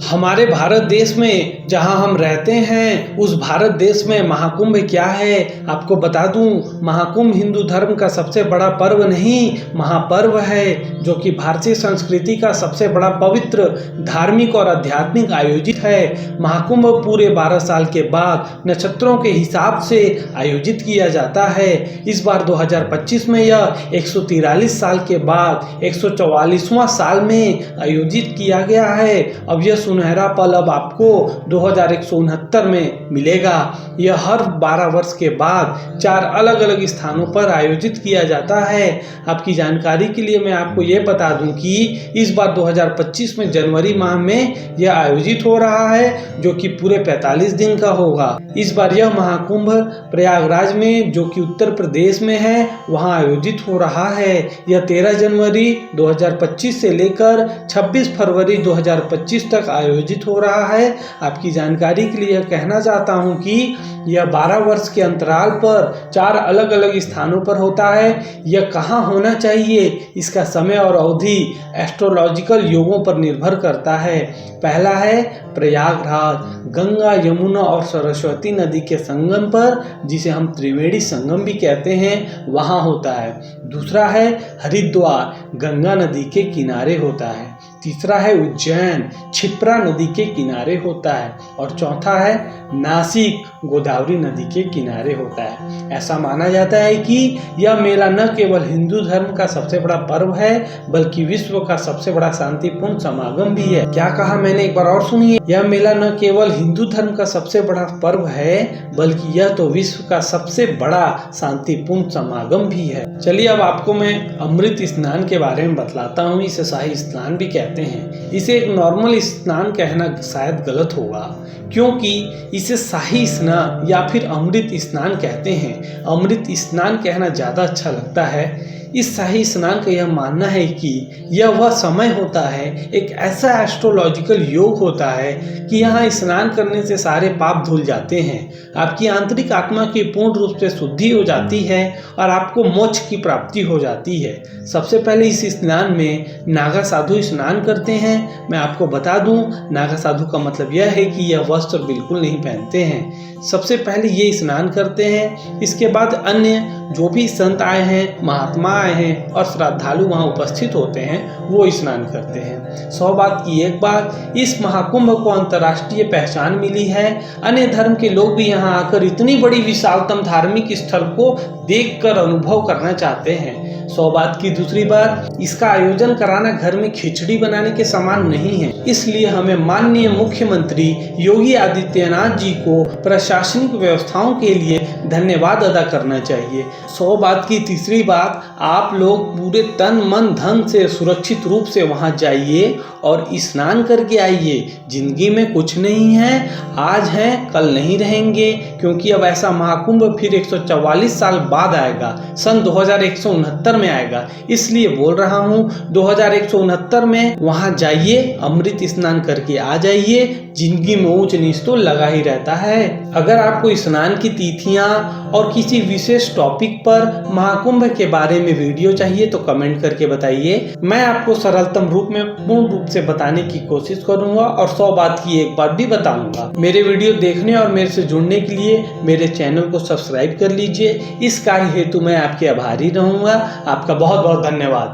हमारे भारत देश में जहां हम रहते हैं उस भारत देश में महाकुंभ क्या है आपको बता दूं। महाकुंभ हिंदू धर्म का सबसे बड़ा पर्व नहीं महापर्व है, जो कि भारतीय संस्कृति का सबसे बड़ा पवित्र धार्मिक और आध्यात्मिक आयोजित है। महाकुंभ पूरे 12 साल के बाद नक्षत्रों के हिसाब से आयोजित किया जाता है। इस बार 2025 में यह 143 साल के बाद 144वां साल में आयोजित किया गया है। अब यह सुनहरा पल अब आपको 2169 में मिलेगा। यह हर 12 वर्ष के बाद 4 अलग अलग स्थानों पर आयोजित किया जाता है। आपकी जानकारी के लिए मैं आपको यह बता दूं कि इस बार 2025 में जनवरी माह में यह आयोजित हो रहा है, जो कि पूरे 45 दिन का होगा। इस बार यह महाकुंभ प्रयागराज में, जो कि उत्तर प्रदेश में है, वहां आयोजित हो रहा है। यह 13 जनवरी 2025 से लेकर 26 फरवरी 2025 तक आयोजित हो रहा है। आपकी जानकारी के लिए कहना चाहता हूं कि यह 12 वर्ष के अंतराल पर 4 अलग अलग स्थानों पर होता है। यह कहाँ होना चाहिए, इसका समय और अवधि एस्ट्रोलॉजिकल योगों पर निर्भर करता है। पहला है प्रयागराज, गंगा, यमुना और सरस्वती नदी के संगम पर, जिसे हम त्रिवेणी संगम भी कहते हैं, वहाँ होता है। दूसरा है हरिद्वार, गंगा नदी के किनारे होता है। तीसरा है उज्जैन, क्षिप्रा नदी के किनारे होता है। और चौथा है नासिक, गोदावरी नदी के किनारे होता है। ऐसा माना जाता है कि यह मेला न केवल हिंदू धर्म का सबसे बड़ा पर्व है, बल्कि विश्व का सबसे बड़ा शांतिपूर्ण समागम भी है। क्या कहा मैंने, एक बार और सुनिए। यह मेला न केवल हिंदू धर्म का सबसे बड़ा पर्व है, बल्कि यह तो विश्व का सबसे बड़ा शांतिपूर्ण समागम भी है। चलिए अब आपको मैं अमृत स्नान के बारे में बतलाता हूँ। इसे शाही स्नान भी कहते हैं। इसे एक नॉर्मल स्नान कहना शायद गलत होगा, क्योंकि इसे शाही स्नान या फिर अमृत स्नान कहते हैं। अमृत स्नान कहना ज़्यादा अच्छा लगता है। इस शाही स्नान का यह मानना है कि यह वह समय होता है, एक ऐसा एस्ट्रोलॉजिकल योग होता है कि यहाँ स्नान करने से सारे पाप धुल जाते हैं। आपकी आंतरिक आत्मा की पूर्ण रूप से शुद्धि हो जाती है और आपको मोक्ष की प्राप्ति हो जाती है। सबसे पहले इस स्नान में नागा साधु स्नान करते हैं। मैं आपको बता दूं, नागा साधु का मतलब यह है कि यह वस्त्र बिल्कुल नहीं पहनते हैं। सबसे पहले ये स्नान करते हैं। इसके बाद अन्य जो भी संत आए हैं, महात्मा आए हैं और श्रद्धालु वहाँ उपस्थित होते हैं, वो स्नान करते हैं। 100 बात की एक बात, इस महाकुंभ को अंतर्राष्ट्रीय पहचान मिली है। अन्य धर्म के लोग भी यहाँ आकर इतनी बड़ी विशालतम धार्मिक स्थल को देखकर अनुभव करना चाहते हैं। 100 बात की दूसरी बात, इसका आयोजन कराना घर में खिचड़ी बनाने के समान नहीं है। इसलिए हमें माननीय मुख्यमंत्री योगी आदित्यनाथ जी को प्रशासनिक व्यवस्थाओं के लिए धन्यवाद अदा करना चाहिए। 100 बात की तीसरी बात, आप लोग पूरे तन मन धन से सुरक्षित रूप से वहां जाइए और स्नान करके आइए। जिंदगी में कुछ नहीं है, आज हैं कल नहीं रहेंगे, क्योंकि अब ऐसा महाकुंभ फिर 144 साल बाद आएगा, सन 2169 में आएगा। इसलिए बोल रहा हूँ 2169 में वहां जाइए, अमृत स्नान करके आ जाइए। जिंदगी में ऊंच नीच तो लगा ही रहता है। अगर आपको स्नान की तिथियां और किसी विशेष टॉपिक पर महाकुंभ के बारे में वीडियो चाहिए तो कमेंट करके बताइए। मैं आपको सरलतम रूप में पूर्ण रूप से बताने की कोशिश करूंगा और 100 बात की एक बार भी बताऊंगा। मेरे वीडियो देखने और मेरे से जुड़ने के लिए मेरे चैनल को सब्सक्राइब कर लीजिए। इस कार्य हेतु मैं आपके आभारी रहूंगा। आपका बहुत बहुत धन्यवाद।